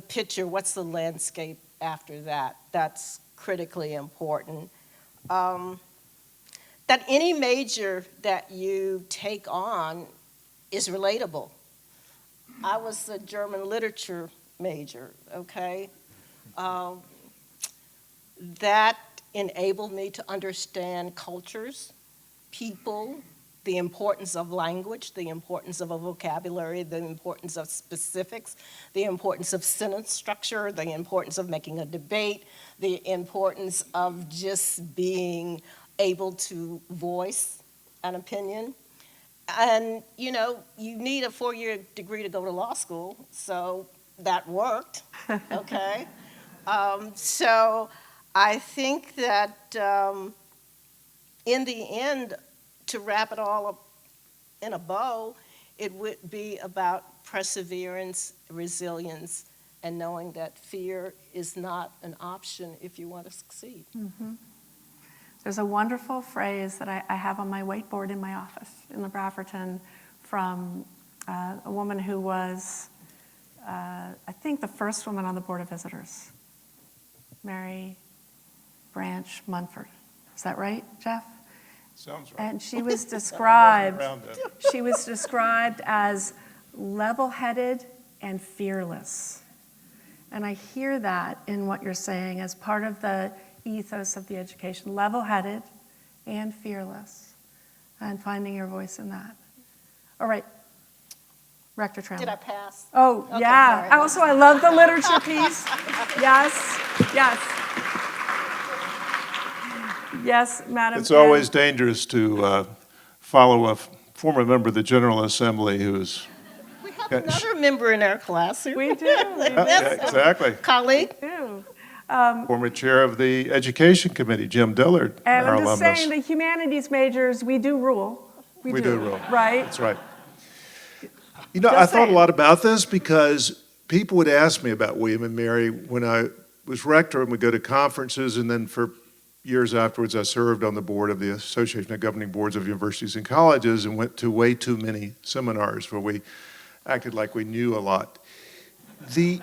picture, what's the landscape after that? That's critically important. That any major that you take on is relatable. I was a German literature major, okay? That enabled me to understand cultures, people, the importance of language, the importance of a vocabulary, the importance of specifics, the importance of sentence structure, the importance of making a debate, the importance of just being able to voice an opinion. And, you know, you need a 4-year degree to go to law school, so that worked, okay? So I think that in the end, to wrap it all up in a bow, it would be about perseverance, resilience, and knowing that fear is not an option if you want to succeed. There's a wonderful phrase that I have on my whiteboard in my office in the Brafferton from a woman who was, I think, the first woman on the Board of Visitors, Mary Branch Munford. Is that right, Jeff? Sounds right. And she was described, Around it. she was described as level-headed and fearless. And I hear that in what you're saying as part of the ethos of the education, level-headed and fearless, and finding your voice in that. All right, Rector Trammell. Did I pass? Oh, Okay, yeah. sorry. Also, I love the literature piece. Yes, yes. Yes, Madam. It's always dangerous to follow a former member of the General Assembly who's. We have another member in our class. We do, Exactly. Colleague. we do. Former chair of the Education Committee, Jim Dillard, And our I'm just alumnus. saying, the humanities majors, we do rule. We do rule. Right? That's right. You know, I Just thought a saying. lot about this because people would ask me about William and Mary when I was rector, and we go to conferences, and then for years afterwards, I served on the board of the Association of Governing Boards of Universities and Colleges and went to way too many seminars where we acted like we knew a lot. The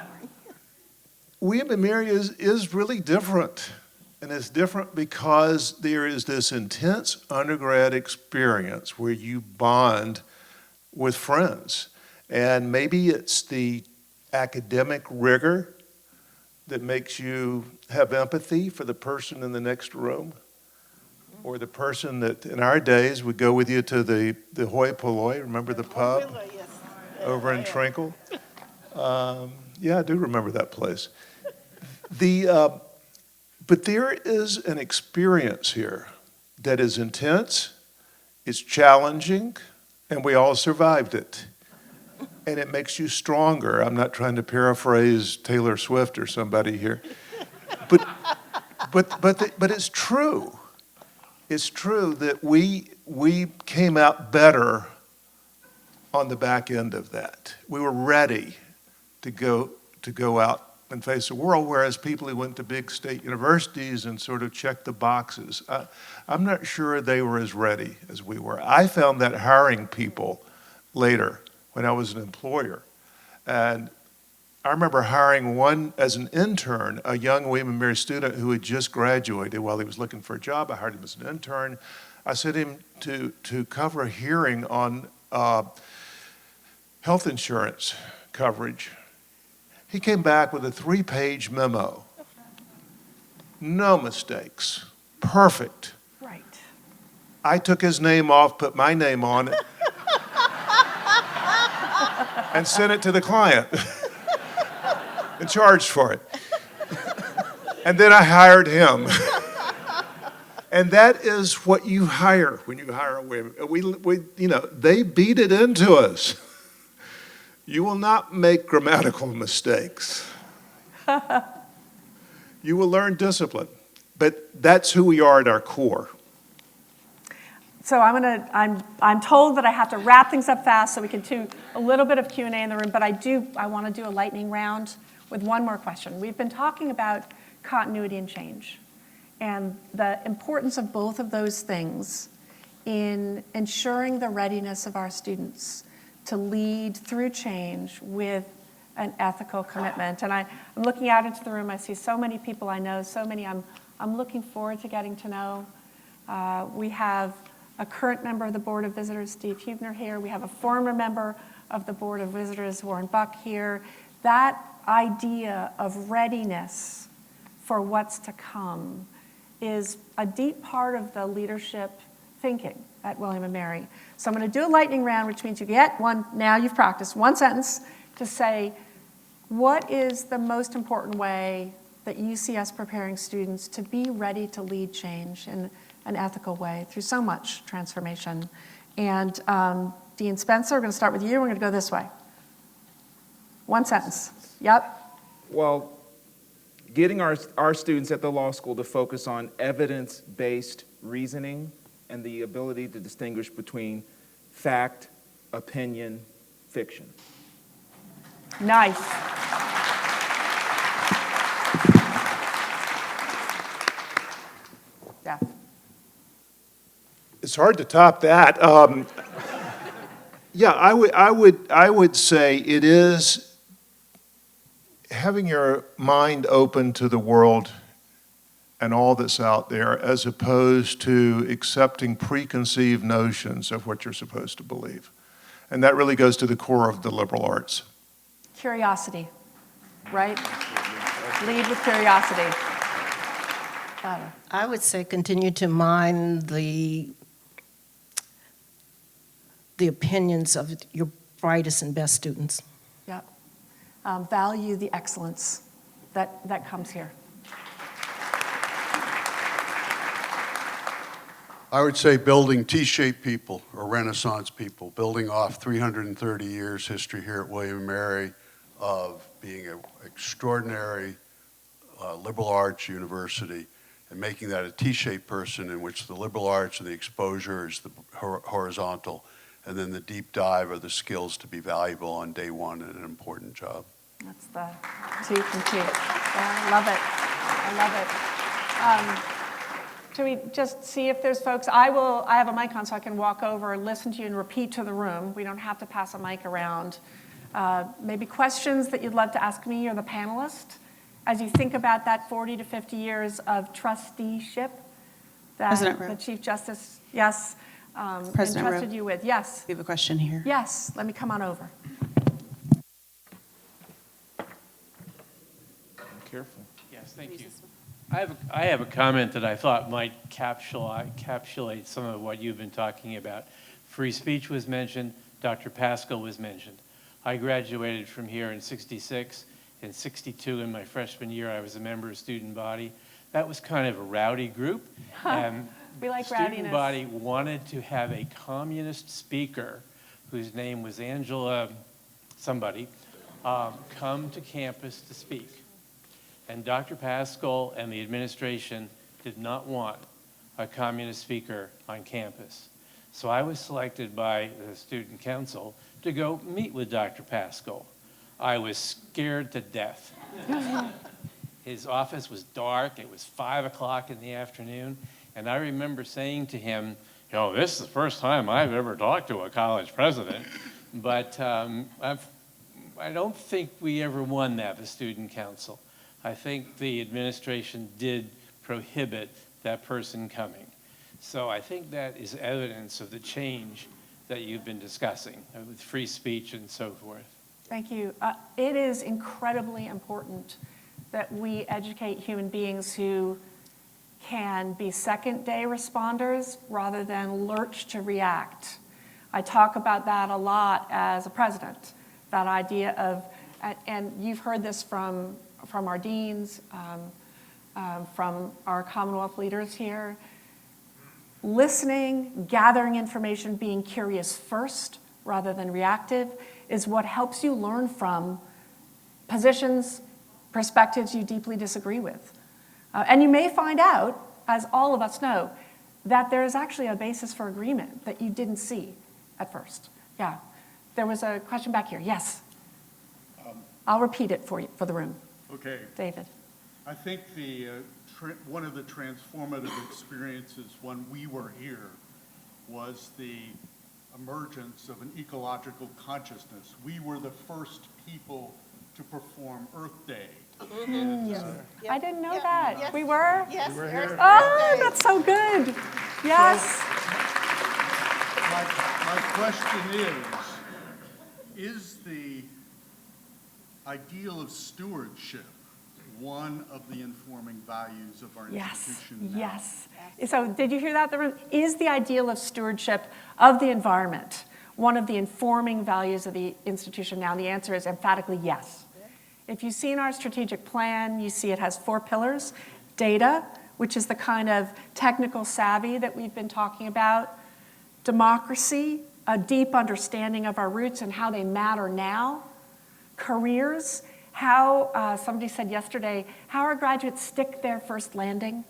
William and Mary is really different, and it's different because there is this intense undergrad experience where you bond with friends. And maybe it's the academic rigor that makes you have empathy for the person in the next room, or the person that in our days would go with you to the hoi polloi, remember the pub Yes. over in Trinkle? Yeah, I do remember that place. But there is an experience here that is intense, it's challenging, and we all survived it. And it makes you stronger. I'm not trying to paraphrase Taylor Swift or somebody here. But it's true. It's true that we came out better on the back end of that. We were ready to go out and face the world, whereas people who went to big state universities and sort of checked the boxes, I'm not sure they were as ready as we were. I found that hiring people later when I was an employer. And I remember hiring one as an intern, a young William and Mary student who had just graduated. While he was looking for a job, I hired him as an intern. I sent him to cover a hearing on health insurance coverage. He came back with a 3-page memo. No mistakes. Perfect. Right. I took his name off, put my name on it, and sent it to the client and charged for it. And then I hired him. And that is what you hire when you hire a women. They beat it into us. You will not make grammatical mistakes. You will learn discipline. But that's who we are at our core. So I'm told that I have to wrap things up fast so we can do a little bit of Q&A in the room, but I want to do a lightning round with one more question. We've been talking about continuity and change and the importance of both of those things in ensuring the readiness of our students to lead through change with an ethical commitment. And I'm looking out into the room, I see so many people I know, so many I'm looking forward to getting to know. We have a current member of the Board of Visitors, Steve Huebner, here. We have a former member of the Board of Visitors, Warren Buck, here. That idea of readiness for what's to come is a deep part of the leadership thinking at William & Mary. So I'm going to do a lightning round, which means you get one, now you've practiced, one sentence to say, what is the most important way that you see us preparing students to be ready to lead change in an ethical way through so much transformation? And Dean Spencer, we're going to start with you. We're going to go this way. One sentence. Yep. Well, getting our students at the law school to focus on evidence-based reasoning and the ability to distinguish between fact, opinion, fiction. Nice. Yeah. It's hard to top that. Yeah, I would say it is having your mind open to the world and all that's out there, as opposed to accepting preconceived notions of what you're supposed to believe. And that really goes to the core of the liberal arts. Curiosity, right? Lead with curiosity. I would say continue to mind the opinions of your brightest and best students. Yep. Value the excellence that comes here. I would say building T-shaped people or Renaissance people, building off 330 years history here at William & Mary of being an extraordinary liberal arts university and making that a T-shaped person in which the liberal arts and the exposure is the horizontal, and then the deep dive are the skills to be valuable on day one in an important job. That's the T from T. Yeah, I love it. I love it. Should we just see if there's folks? I have a mic on so I can walk over, listen to you, and repeat to the room. We don't have to pass a mic around. Maybe questions that you'd love to ask me or the panelist as you think about that 40 to 50 years of trusteeship that President Rowe. the Chief Justice, yes, President entrusted Rowe. you with. Yes, We have a question here. yes, let me come on over. Careful. Yes, thank you. I have a comment that I thought might encapsulate some of what you've been talking about. Free speech was mentioned. Dr. Pascal was mentioned. I graduated from here in '66. In '62, in my freshman year, I was a member of student body. That was kind of a rowdy group. And We like student rowdiness. body wanted to have a communist speaker whose name was Angela somebody come to campus to speak. And Dr. Pascal and the administration did not want a communist speaker on campus. So I was selected by the student council to go meet with Dr. Pascal. I was scared to death. His office was dark. It was 5 o'clock in the afternoon. And I remember saying to him, you know, this is the first time I've ever talked to a college president. But I don't think we ever won that, the student council. I think the administration did prohibit that person coming. So I think that is evidence of the change that you've been discussing with free speech and so forth. Thank you. It is incredibly important that we educate human beings who can be second-day responders rather than lurch to react. I talk about that a lot as a president, that idea of, and you've heard this from our deans, from our Commonwealth leaders here, listening, gathering information, being curious first rather than reactive is what helps you learn from positions, perspectives you deeply disagree with. And you may find out, as all of us know, that there is actually a basis for agreement that you didn't see at first. Yeah. There was a question back here. Yes. I'll repeat it for you, for the room. Okay. David. I think one of the transformative experiences when we were here was the emergence of an ecological consciousness. We were the first people to perform Earth Day. I didn't know that. Yes. We were? Yes. We were here. Oh, that's so good. Yes. My question is the ideal of stewardship one of the informing values of our Yes, institution now? yes. So did you hear that? Is the ideal of stewardship of the environment one of the informing values of the institution now? And the answer is emphatically yes. If you've seen our strategic plan, you see it has 4 pillars. Data, which is the kind of technical savvy that we've been talking about. Democracy, a deep understanding of our roots and how they matter now. Careers, how, somebody said yesterday, how our graduates stick their first landing.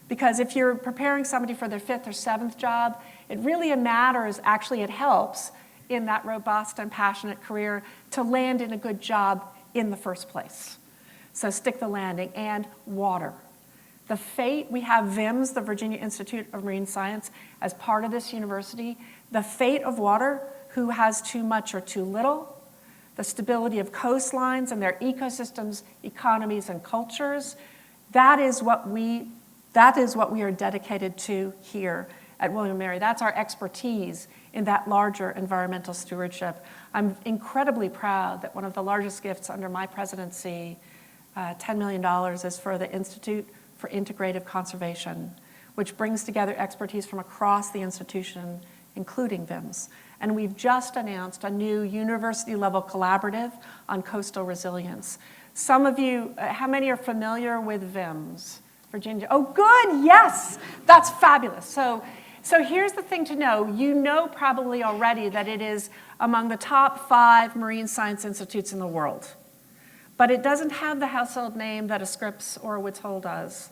Because if you're preparing somebody for their 5th or 7th job, it really matters, actually it helps in that robust and passionate career to land in a good job in the first place. So stick the landing. And water. The fate, we have VIMS, the Virginia Institute of Marine Science, as part of this university. The fate of water, who has too much or too little, the stability of coastlines and their ecosystems, economies, and cultures. That is what we are dedicated to here at William & Mary. That's our expertise in that larger environmental stewardship. I'm incredibly proud that one of the largest gifts under my presidency, $10 million, is for the Institute for Integrative Conservation, which brings together expertise from across the institution, including VIMS. And we've just announced a new university-level collaborative on coastal resilience. Some of you, how many are familiar with VIMS? Virginia, oh good, yes, that's fabulous. So here's the thing to know. You know probably already that it is among the top 5 marine science institutes in the world. But it doesn't have the household name that a Scripps or a Woods Hole does.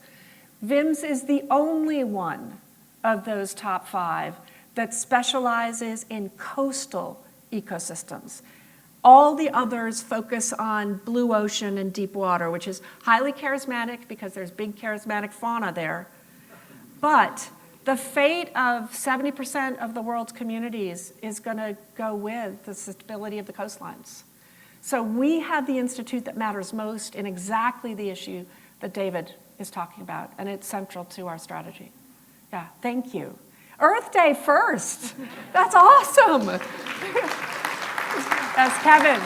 VIMS is the only one of those top 5 that specializes in coastal ecosystems. All the others focus on blue ocean and deep water, which is highly charismatic because there's big charismatic fauna there. But the fate of 70% of the world's communities is going to go with the stability of the coastlines. So we have the institute that matters most in exactly the issue that David is talking about, and it's central to our strategy. Yeah, thank you. Earth Day first. That's awesome. Yes, Kevin.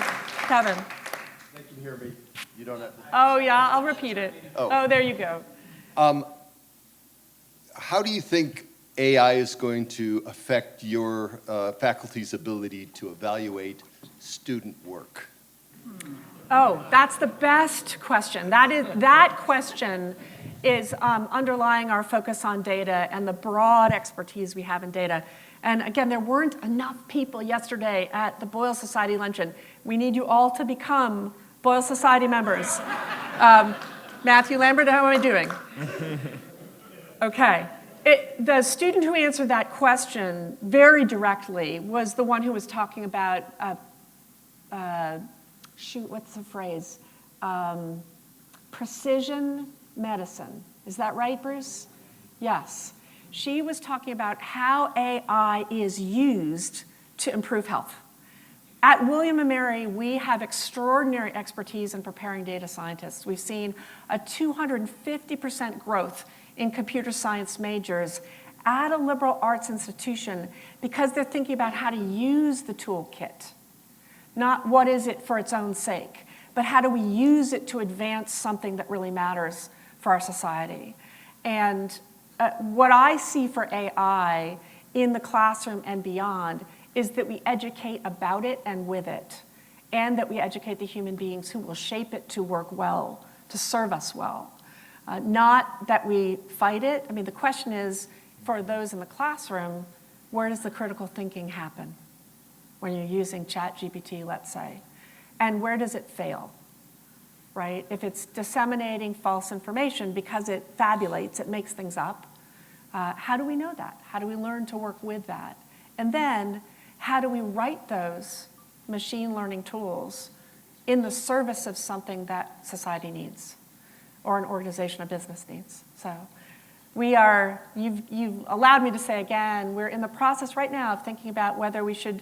They can hear me. You don't have to. Oh, yeah, I'll repeat it. Oh, there you go. How do you think AI is going to affect your faculty's ability to evaluate student work? Oh, that's the best question. That question is underlying our focus on data and the broad expertise we have in data. And again, there weren't enough people yesterday at the Boyle Society luncheon. We need you all to become Boyle Society members. Matthew Lambert, how am I doing? Okay. The student who answered that question very directly was the one who was talking about, what's the phrase? Precision medicine. Is that right, Bruce? Yes. She was talking about how AI is used to improve health. At William & Mary, we have extraordinary expertise in preparing data scientists. We've seen a 250% growth in computer science majors at a liberal arts institution because they're thinking about how to use the toolkit. Not what is it for its own sake, but how do we use it to advance something that really matters for our society. And what I see for AI in the classroom and beyond is that we educate about it and with it, and that we educate the human beings who will shape it to work well, to serve us well. Not that we fight it. I mean, the question is, for those in the classroom, where does the critical thinking happen when you're using ChatGPT, let's say? And where does it fail, right? If it's disseminating false information because it fabulates, it makes things up, how do we know that? How do we learn to work with that? And then, how do we write those machine learning tools in the service of something that society needs or an organization or business needs? So you've allowed me to say again, we're in the process right now of thinking about whether we should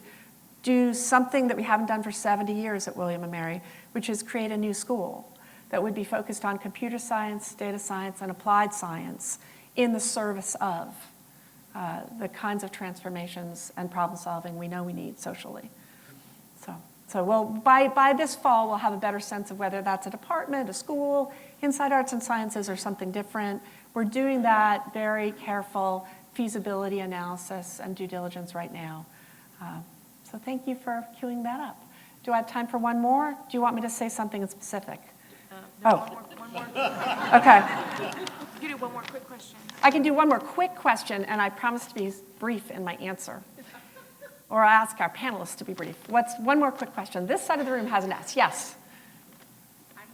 do something that we haven't done for 70 years at William & Mary, which is create a new school that would be focused on computer science, data science, and applied science in the service of the kinds of transformations and problem solving we know we need socially. So So by this fall, we'll have a better sense of whether that's a department, a school, inside arts and sciences, or something different. We're doing that very careful feasibility analysis and due diligence right now. So thank you for queuing that up. Do I have time for one more? Do you want me to say something specific? No, Oh. one more. Okay. You do one more quick question. I can do one more quick question, and I promise to be brief in my answer. Or I'll ask our panelists to be brief. What's one more quick question? This side of the room hasn't asked. Yes? I'm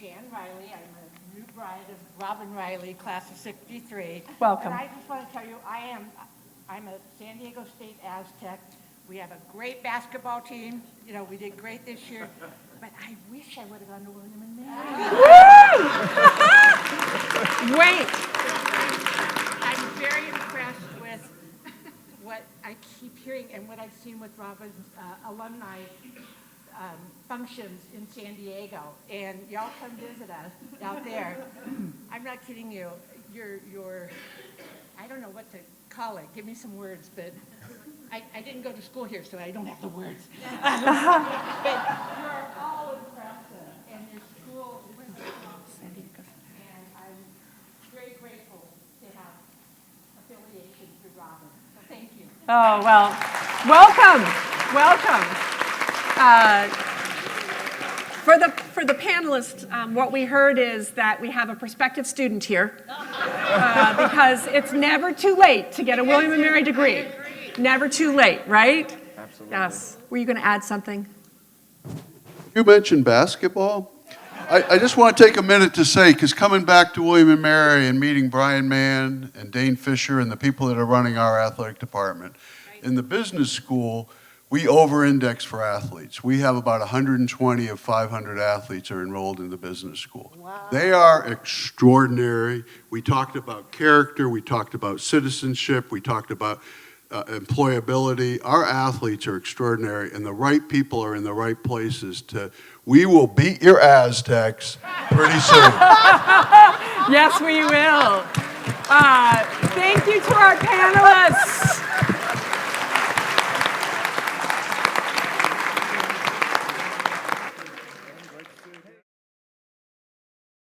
Jan Riley. I'm a new bride of Robin Riley, class of 63. Welcome. And I just want to tell you, I'm a San Diego State Aztec. We have a great basketball team. You know, we did great this year. But I wish I would have gone to William and Mary. Wait. I'm very impressed with what I keep hearing and what I've seen with Robin's alumni functions in San Diego. And y'all come visit us out there. I'm not kidding you. You're I don't know what to call it. Give me some words, but I didn't go to school here, so I don't have the words. But you're all impressive, and your school is impressive. And I'm very grateful to have affiliation through Robin. So thank you. Oh, well, welcome. For the panelists, what we heard is that we have a prospective student here because it's never too late to get a William & Mary degree. Never too late, right? Absolutely. Yes. Were you going to add something? You mentioned basketball. I just want to take a minute to say, because coming back to William & Mary and meeting Brian Mann and Dane Fisher and the people that are running our athletic department, in the business school, we over-index for athletes. We have about 120 of 500 athletes are enrolled in the business school. Wow. They are extraordinary. We talked about character. We talked about citizenship. We talked about employability. Our athletes are extraordinary, and the right people are in the right places we will beat your Aztecs pretty soon. Yes, we will. Thank you to our panelists.